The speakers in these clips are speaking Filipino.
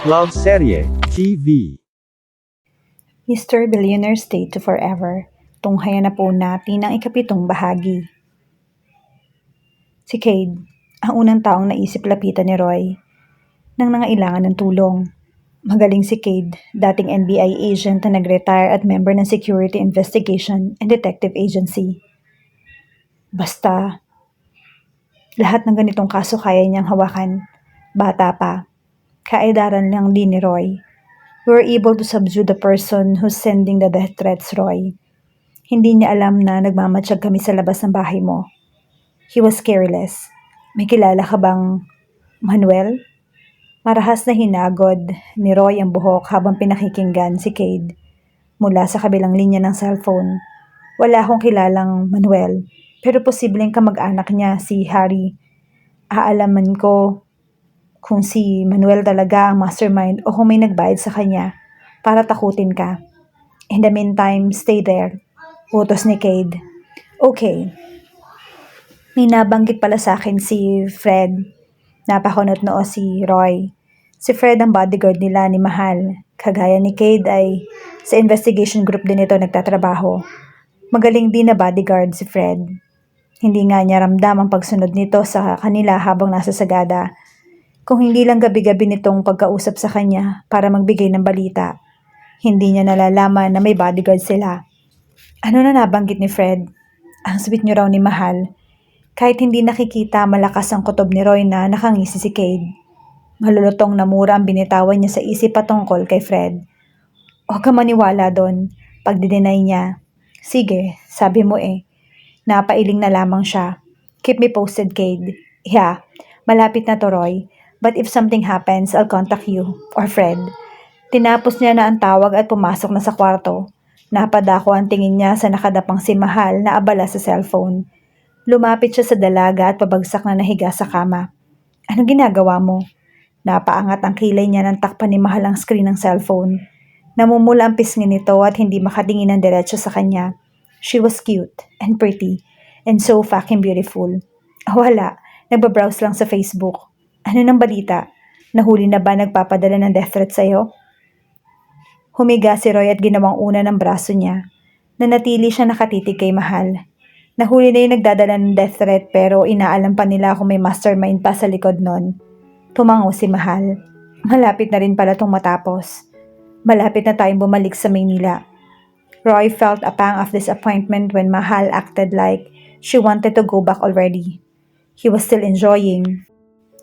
Love Serye TV. Mr. Billionaire Stay to Forever. Tunghayan na po natin ang ikapitong bahagi. Si Cade, ang unang taong naisip lapitan ni Roy nang nangailangan ng tulong. Magaling si Cade, dating NBI agent na nag-retire at member ng Security Investigation and Detective Agency. Basta, lahat ng ganitong kaso kaya niyang hawakan. Bata pa, kaedaran lang din ni Roy. We were able to subdue the person who's sending the death threats, Roy. Hindi niya alam na nagmamatsyag kami sa labas ng bahay mo. He was careless. May kilala ka bang Manuel? Marahas na hinagod ni Roy ang buhok habang pinakikinggan si Cade mula sa kabilang linya ng cellphone. Wala akong kilalang Manuel, pero posibleng kamag-anak niya si Harry. Aalaman ko kung si Manuel talaga ang mastermind o kung may nagbayad sa kanya para takutin ka. In the meantime, stay there. Utos ni Cade. Okay. May nabanggit pala sa akin si Fred. Napakunot noo si Roy. Si Fred ang bodyguard nila ni Mahal. Kagaya ni Cade ay sa investigation group din ito nagtatrabaho. Magaling din na bodyguard si Fred. Hindi nga niya ramdam ang pagsunod nito sa kanila habang nasa sagada. Kung hindi lang gabi-gabi nitong pagkausap sa kanya para magbigay ng balita, hindi niya nalalaman na may bodyguard sila. Ano na nabanggit ni Fred? Ang sweet niyo raw ni Mahal. Kahit hindi nakikita, malakas ang kutob ni Roy na nakangisi si Cade. Malulutong na mura ang binitawan niya sa isip patungkol kay Fred. Huwag ka maniwala doon. Pag dinenay niya, sige, sabi mo eh. Napailing na lamang siya. Keep me posted, Cade. Yeah, malapit na to, Roy. But if something happens, I'll contact you or Fred. Tinapos niya na ang tawag at pumasok na sa kwarto. Napadako ang tingin niya sa nakadapang si Mahal na abala sa cellphone. Lumapit siya sa dalaga at pabagsak na nahiga sa kama. Anong ginagawa mo? Napaangat ang kilay niya nang takpan ni Mahal ang screen ng cellphone. Namumula ang pisngi nito at hindi makatingin ng diretso sa kanya. She was cute and pretty and so fucking beautiful. Wala, nagbabrowse lang sa Facebook. Ano nang balita? Nahuli na ba nagpapadala ng death threat sa'yo? Humiga si Roy at ginawang una ng braso niya. Nanatili siya nakatitig kay Mahal. Nahuli na yung nagdadala ng death threat pero inaalam pa nila kung may mastermind pa sa likod nun. Tumango si Mahal. Malapit na rin pala tong matapos. Malapit na tayong bumalik sa Maynila. Roy felt a pang of disappointment when Mahal acted like she wanted to go back already. He was still enjoying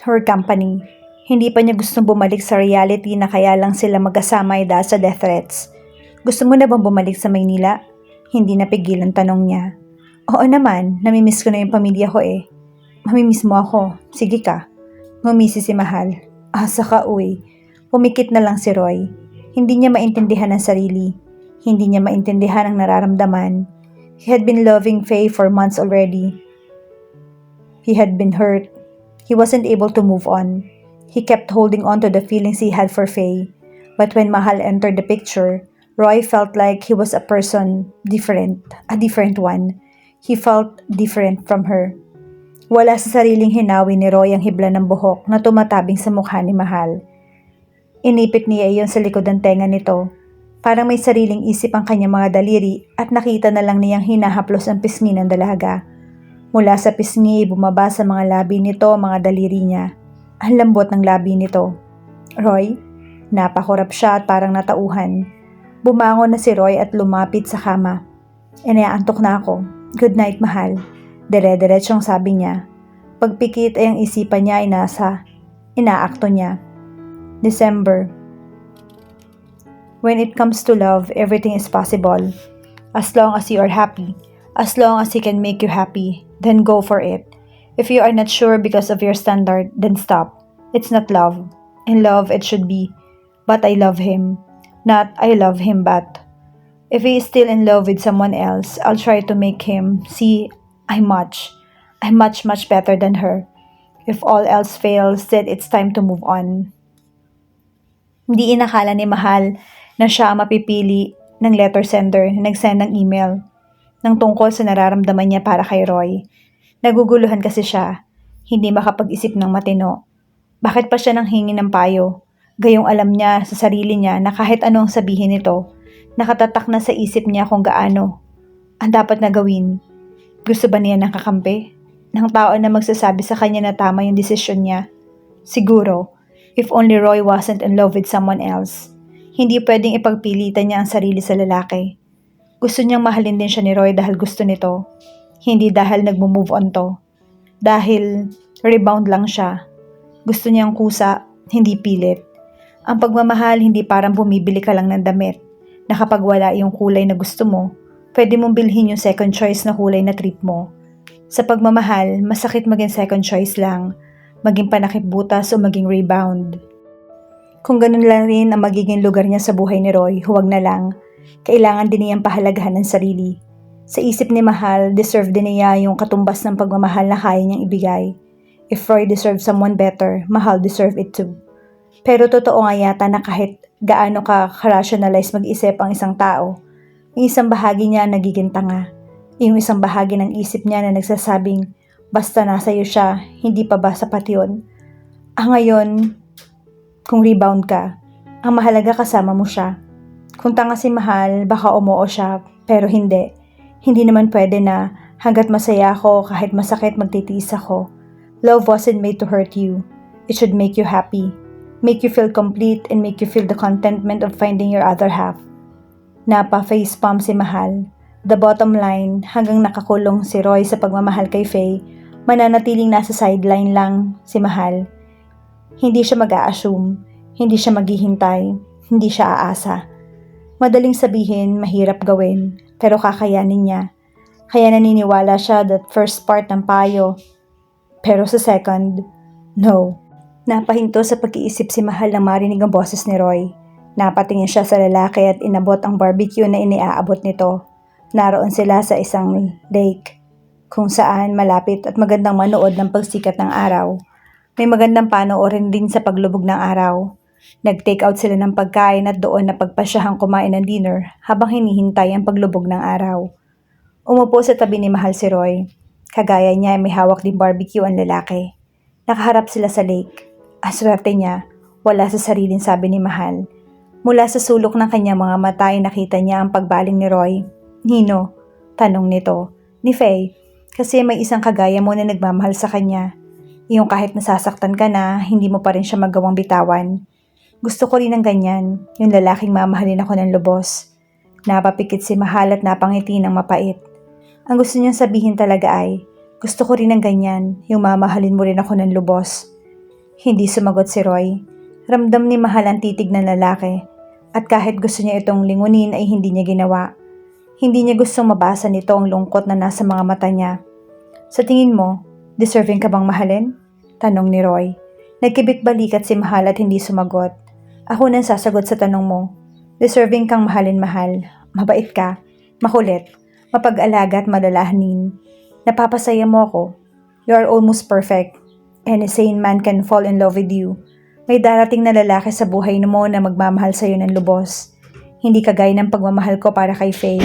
her company. Hindi pa niya gustong bumalik sa reality na kaya lang sila magkasama ay dahil sa death threats. Gusto mo na bang bumalik sa Maynila? Hindi napigil ang tanong niya. Oo naman, namimiss ko na yung pamilya ko eh. Mamimiss mo ako. Sige ka. Ngumisi si Mahal. Saka uy. Pumikit na lang si Roy. Hindi niya maintindihan ang sarili. Hindi niya maintindihan ang nararamdaman. He had been loving Faye for months already. He had been hurt. He wasn't able to move on. He kept holding on to the feelings he had for Faye. But when Mahal entered the picture, Roy felt like he was a person different, a different one. He felt different from her. Wala sa sariling hinawi ni Roy ang hibla ng buhok na tumatabing sa mukha ni Mahal. Inipit niya iyon sa likod ng tenga nito. Parang may sariling isip ang kanyang mga daliri at nakita na lang niyang hinahaplos ang pisngi ng dalaga. Mula sa pisngi, bumaba sa mga labi nito ang mga daliri niya. Ang lambot ng labi nito. Roy, napakurap siya at parang natauhan. Bumangon na si Roy at lumapit sa kama. Inaantok na ako. Good night, Mahal. Dire-diretsyong sabi niya. Pagpikit ay ang isipan niya ay nasa inaakto niya. December. When it comes to love, everything is possible. As long as you are happy. As long as he can make you happy, then go for it. If you are not sure because of your standard, then stop. It's not love. In love, it should be, but I love him. Not, I love him, but. If he is still in love with someone else, I'll try to make him see I'm much better than her. If all else fails, then it's time to move on. Hindi inakala ni Mahal na siya ang mapipili ng letter sender na nag-send ng email ng tungkol sa nararamdaman niya para kay Roy. Naguguluhan kasi siya, hindi makapag-isip ng matino. Bakit pa siya nang hingi ng payo? Gayong alam niya sa sarili niya na kahit anong sabihin nito, nakatatak na sa isip niya kung gaano ang dapat na gawin. Gusto ba niya ng kakampi? Ng tao na magsasabi sa kanya na tama yung desisyon niya? Siguro, if only Roy wasn't in love with someone else. Hindi pwedeng ipagpilitan niya ang sarili sa lalaki. Gusto niyang mahalin din siya ni Roy dahil gusto nito. Hindi dahil nagmo-move on to. Dahil rebound lang siya. Gusto niyang kusa, hindi pilit. Ang pagmamahal hindi parang bumibili ka lang ng damit na kapag wala yung kulay na gusto mo, pwede mong bilhin yung second choice na kulay na trip mo. Sa pagmamahal, masakit maging second choice lang, maging panakip butas o maging rebound. Kung ganun lang rin ang magiging lugar niya sa buhay ni Roy, huwag na lang. Kailangan din niyang pahalagahan ng sarili. Sa isip ni Mahal, deserve din niya yung katumbas ng pagmamahal na kaya niyang ibigay. If Roy deserves someone better, Mahal deserve it too. Pero totoo nga yata na kahit gaano ka-rationalize mag-isip ang isang tao, yung isang bahagi niya nagiging tanga. Yung isang bahagi ng isip niya na nagsasabing, basta nasa iyo siya, hindi pa ba sapat yun? Ngayon, kung rebound ka, ang mahalaga kasama mo siya. Kung tanga si Mahal, baka umuo siya, pero hindi. Hindi naman pwede na hanggat masaya ako, kahit masakit magtitiis ako. Love wasn't made to hurt you. It should make you happy. Make you feel complete and make you feel the contentment of finding your other half. Napa-facepalm si Mahal. The bottom line, hanggang nakakulong si Roy sa pagmamahal kay Faye, mananatiling nasa sideline lang si Mahal. Hindi siya mag-a-assume, hindi siya maghihintay, hindi siya aasa. Madaling sabihin, mahirap gawin, pero kakayanin niya. Kaya naniniwala siya that first part ng payo, pero sa second, no. Napahinto sa pag-iisip si Mahal nang marinig ang boses ni Roy. Napatingin siya sa lalaki at inabot ang barbecue na iniaabot nito. Naroon sila sa isang lake, kung saan malapit at magandang manood ng pagsikat ng araw. May magandang panoorin din sa paglubog ng araw. Nag-take out sila ng pagkain at doon na pagpasyahang kumain ng dinner habang hinihintay ang paglubog ng araw. Umupo sa tabi ni Mahal si Roy. Kagaya niya ay may hawak din barbecue ang lalaki. Nakaharap sila sa lake. Ang swerte niya, wala sa sariling sabi ni Mahal. Mula sa sulok ng kanyang mga mata ay nakita niya ang pagbaling ni Roy. Nino? Tanong nito. Ni Faye, kasi may isang kagaya mo na nagmamahal sa kanya. Yung kahit nasasaktan ka na, hindi mo pa rin siya magawang bitawan. Gusto ko rin ng ganyan, yung lalaking mamahalin ako ng lubos. Napapikit si Mahal at napangiti ng mapait. Ang gusto niyang sabihin talaga ay, gusto ko rin ng ganyan, yung mamahalin mo rin ako ng lubos. Hindi sumagot si Roy. Ramdam ni Mahal ang titig ng lalaki. At kahit gusto niya itong lingunin ay hindi niya ginawa. Hindi niya gustong mabasa nito ang lungkot na nasa mga mata niya. Sa tingin mo, deserving ka bang mahalin? Tanong ni Roy. Nagkibit balikat si Mahal at hindi sumagot. Ako nang sasagot sa tanong mo. Deserving kang mahalin, Mahal. Mabait ka, makulit, mapag-alaga at madalahanin. Napapasaya mo ako. You are almost perfect. Any sane man can fall in love with you. May darating na lalaki sa buhay mo na magmamahal sa'yo ng lubos. Hindi kagaya ng pagmamahal ko para kay Faye.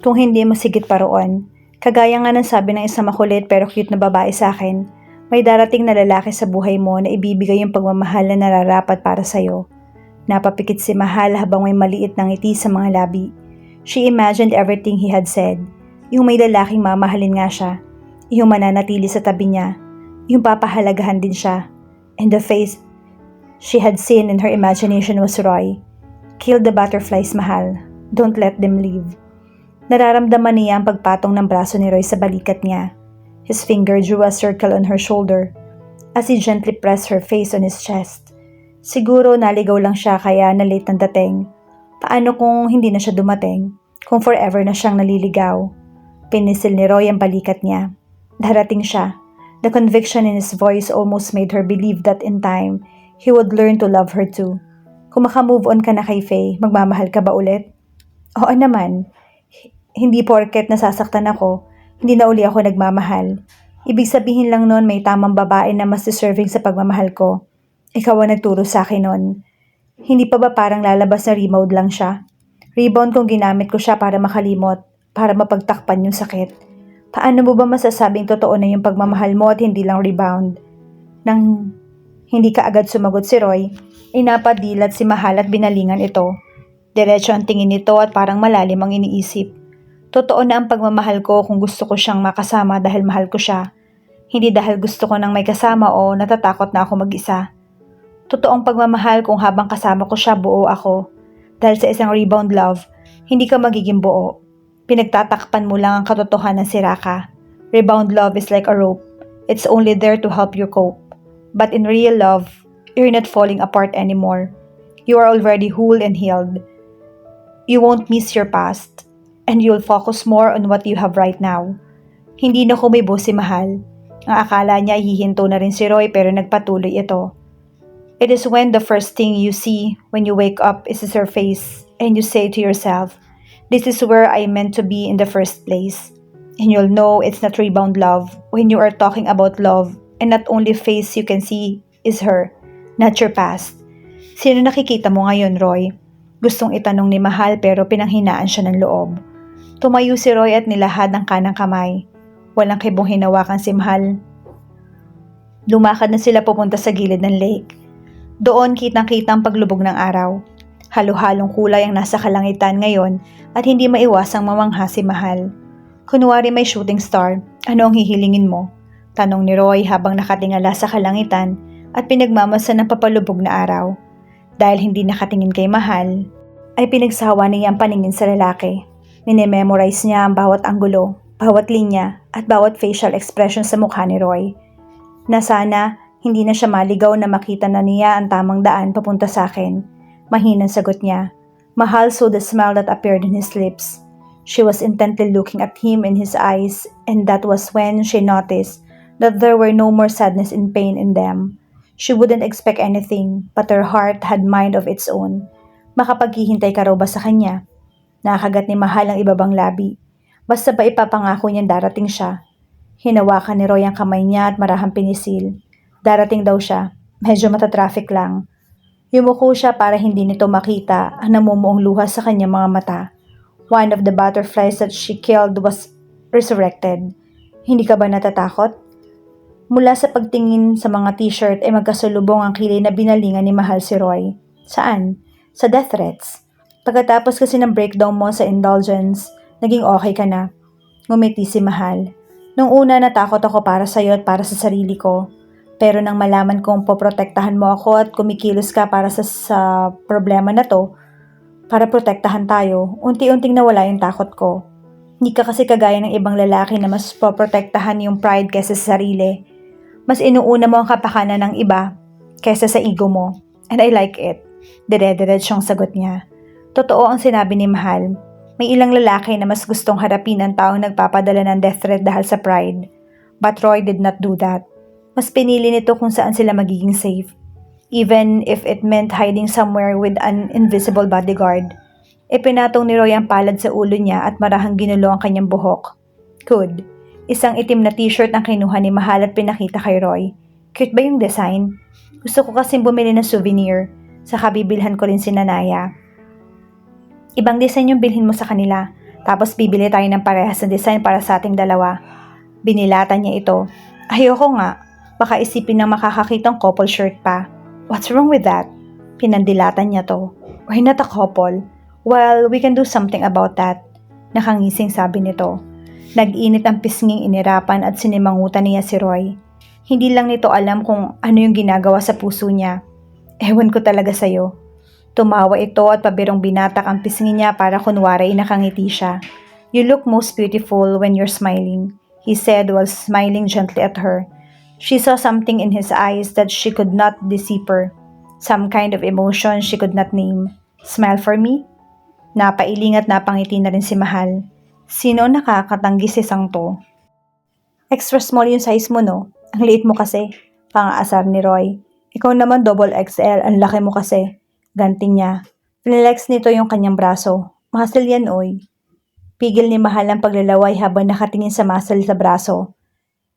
Kung hindi masigit pa roon, kagaya nga ng sabi ng isang makulit pero cute na babae sa akin, may darating na lalaki sa buhay mo na ibibigay yung pagmamahal na nararapat para sa'yo. Napapikit si Mahal habang may maliit na ngiti sa mga labi. She imagined everything he had said. Yung may lalaking mamahalin nga siya. Yung mananatili sa tabi niya. Yung papahalagahan din siya. And the face she had seen in her imagination was Roy. Kill the butterflies, Mahal. Don't let them leave. Nararamdaman niya ang pagpatong ng braso ni Roy sa balikat niya. His finger drew a circle on her shoulder as he gently pressed her face on his chest. Siguro naligaw lang siya kaya na-late ng dating. Paano kung hindi na siya dumating? Kung forever na siyang naliligaw? Pinisil ni Roy ang balikat niya. Darating siya. The conviction in his voice almost made her believe that in time, he would learn to love her too. Kung maka-move on ka na kay Faye, magmamahal ka ba ulit? Oo naman. Hindi porket nasasaktan ako, hindi na uli ako nagmamahal. Ibig sabihin lang nun may tamang babae na mas deserving sa pagmamahal ko. Ikaw ang nagturo sa akin nun. Hindi pa ba parang lalabas na rebound lang siya? Rebound kung ginamit ko siya para makalimot, para mapagtakpan yung sakit. Paano mo ba masasabing totoo na yung pagmamahal mo at hindi lang rebound? Nang hindi ka agad sumagot si Roy, Inapadilat si Mahal at binalingan ito. Diretso ang tingin nito at parang malalim ang iniisip. Totoo na ang pagmamahal ko kung gusto ko siyang makasama dahil mahal ko siya. Hindi dahil gusto ko nang may kasama o natatakot na ako mag-isa. Totoong pagmamahal kung habang kasama ko siya buo ako. Dahil sa isang rebound love, hindi ka magiging buo. Pinagtatakpan mo lang ang katotohanan, sira ka. Rebound love is like a rope. It's only there to help you cope. But in real love, you're not falling apart anymore. You are already whole and healed. You won't miss your past. And you'll focus more on what you have right now. Hindi na kumibo si Mahal. Ang akala niya hihinto na rin si Roy pero nagpatuloy ito. It is when the first thing you see when you wake up is her face and you say to yourself, "This is where I meant to be in the first place." And you'll know it's not rebound love when you are talking about love and not only face you can see is her, not your past. Sino nakikita mo ngayon, Roy? Gustong itanong ni Mahal pero pinanghinaan siya ng loob. Tumayo si Roy at nilahad ang kanang kamay. Walang kibong hinawakan si Mahal. Lumakad na sila pupunta sa gilid ng lake. Doon kitang-kita ang paglubog ng araw. Halo-halong kulay ang nasa kalangitan ngayon at hindi maiwasang mamangha si Mahal. Kunwari may shooting star, ano ang hihilingin mo? Tanong ni Roy habang nakatingala sa kalangitan at pinagmamasan ng papalubog na araw. Dahil hindi nakatingin kay Mahal, ay pinagsawa niya ang paningin sa lalaki. Minememorize niya ang bawat anggulo, bawat linya at bawat facial expression sa mukha ni Roy. Na sana hindi na siya maligaw na makita na niya ang tamang daan papunta sa akin. Mahinang sagot niya. Mahal saw the smile that appeared in his lips. She was intently looking at him in his eyes, and that was when she noticed that there were no more sadness and pain in them. She wouldn't expect anything, but her heart had mind of its own. Makapaghihintay ka raw ba sa kanya? Nakagat ni Mahal ang ibabang labi. Basta ba ipapangako niyang darating siya? Hinawakan ni Roy ang kamay niya at marahang pinisil. Darating daw siya. Medyo matatraffic lang. Yumuko siya para hindi nito makita ang namumuong luha sa kanyang mga mata. One of the butterflies that she killed was resurrected. Hindi ka ba natatakot? Mula sa pagtingin sa mga t-shirt ay magkasalubong ang kilay na binalingan ni Mahal si Roy. Saan? Sa death threats. Pagkatapos kasi ng breakdown mo sa indulgence, naging okay ka na. Ngumiti si Mahal. Nung una natakot ako para sa'yo at para sa sarili ko. Pero nang malaman kong poprotektahan mo ako at kumikilos ka para sa problema na to, para protektahan tayo, unti-unting nawala yung takot ko. Hindi ka kasi kagaya ng ibang lalaki na mas poprotektahan yung pride kaysa sa sarili. Mas inuuna mo ang kapakanan ng iba kaysa sa ego mo. And I like it. Dire-diretsyong sagot niya. Totoo ang sinabi ni Mahal. May ilang lalaki na mas gustong harapin ang taong nagpapadala ng death threat dahil sa pride. But Roy did not do that. Mas pinili nito kung saan sila magiging safe. Even if it meant hiding somewhere with an invisible bodyguard. Ipinatong ni Roy ang palad sa ulo niya at marahang ginulo ang kanyang buhok. Good. Isang itim na t-shirt ang kinuha ni Mahal at pinakita kay Roy. Cute ba yung design? Gusto ko kasing bumili ng souvenir. Saka bibilhan ko rin si Nanaya. Ibang design yung bilhin mo sa kanila. Tapos bibili tayo ng parehas na design para sa ating dalawa. Binilatan niya ito. Ayoko nga. Baka isipin ng makakakitang couple shirt pa. What's wrong with that? Pinandilatan niya to. We're not a couple. Well, we can do something about that. Nakangising sabi nito. Nag-init ang pisnging inirapan at sinimangutan niya si Roy. Hindi lang nito alam kung ano yung ginagawa sa puso niya. Ewan ko talaga sa'yo. Tumawa ito at pabirong binatak ang pisngi niya para kunwari nakangiti siya. You look most beautiful when you're smiling, he said while smiling gently at her. She saw something in his eyes that she could not decipher. Some kind of emotion she could not name. Smile for me? Napailing at napangiti na rin si Mahal. Sino nakakatanggi si Sang to? Extra small yung size mo, no? Ang liit mo kasi. Pang-aasar ni Roy. Ikaw naman double XL, ang laki mo kasi. Ganti niya. Flex nito yung kanyang braso. Muscle yan, oy. Pigil ni Mahal ang paglalaway habang nakatingin sa muscle sa braso.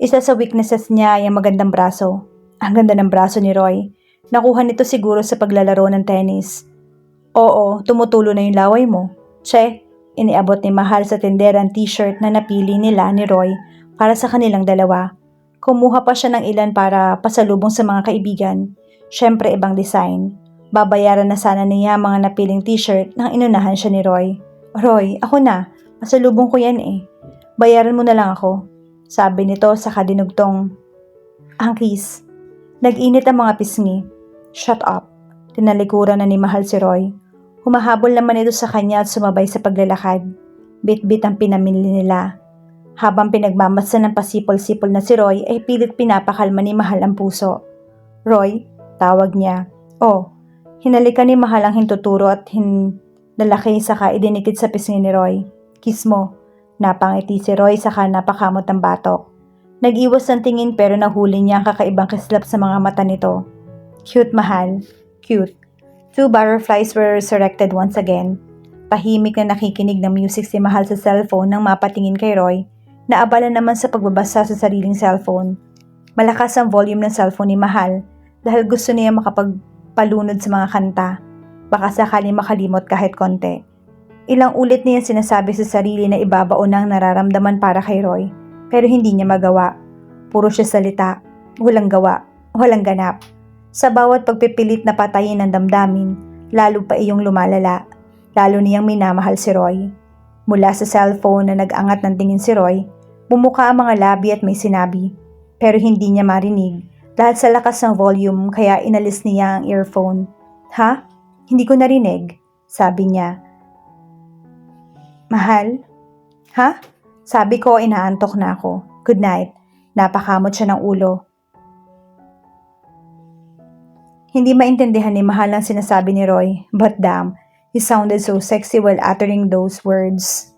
Isa sa weaknesses niya ay ang magandang braso. Ang ganda ng braso ni Roy. Nakuha nito siguro sa paglalaro ng tennis. Oo, tumutulo na yung laway mo. Che, iniabot ni Mahal sa tindera ang t-shirt na napili nila ni Roy para sa kanilang dalawa. Kumuha pa siya ng ilan para pasalubong sa mga kaibigan. Syempre ibang design. Babayaran na sana niya ang mga napiling t-shirt nang inunahan siya ni Roy. Roy, ako na. Masalubong ko yan eh. Bayaran mo na lang ako. Sabi nito sa kadinugtong. Angkis. Nag-init ang mga pisngi. Shut up. Tinalikuran na ni Mahal si Roy. Humahabol naman ito sa kanya at sumabay sa paglalakad. Bit-bit ang pinamili nila. Habang pinagmamasdan ng pasipol-sipol na si Roy ay pilit pinapakalma ni Mahal ang puso. Roy, tawag niya. Oh, hinalikan ni Mahal ang hintuturo at hinalaki saka idinikit sa pisngi ni Roy. Kiss mo. Napangiti si Roy saka napakamot ang batok. Nag-iwas ng tingin pero nahuli niya ang kakaibang kislap sa mga mata nito. Cute, Mahal. Cute. 2 butterflies were resurrected once again. Tahimik na nakikinig ng music si Mahal sa cellphone nang mapatingin kay Roy, na abala naman sa pagbabasa sa sariling cellphone. Malakas ang volume ng cellphone ni Mahal dahil gusto niya makapagpalunod sa mga kanta. Baka sakali makalimot kahit konti. Ilang ulit niya sinasabi sa sarili na ibabaon ang nararamdaman para kay Roy, pero hindi niya magawa. Puro siya salita, walang gawa, walang ganap. Sa bawat pagpipilit na patayin ng damdamin, lalo pa iyong lumalala. Lalo niyang minamahal si Roy. Mula sa cellphone na nag-angat ng tingin si Roy, bumuka ang mga labi at may sinabi, pero hindi niya marinig dahil sa lakas ng volume kaya inalis niya ang earphone. Ha? Hindi ko narinig, sabi niya. Mahal? Ha? Sabi ko inaantok na ako. Good night. Napakamot siya ng ulo. Hindi maintindihan ni Mahal ang sinasabi ni Roy, but damn, he sounded so sexy while uttering those words.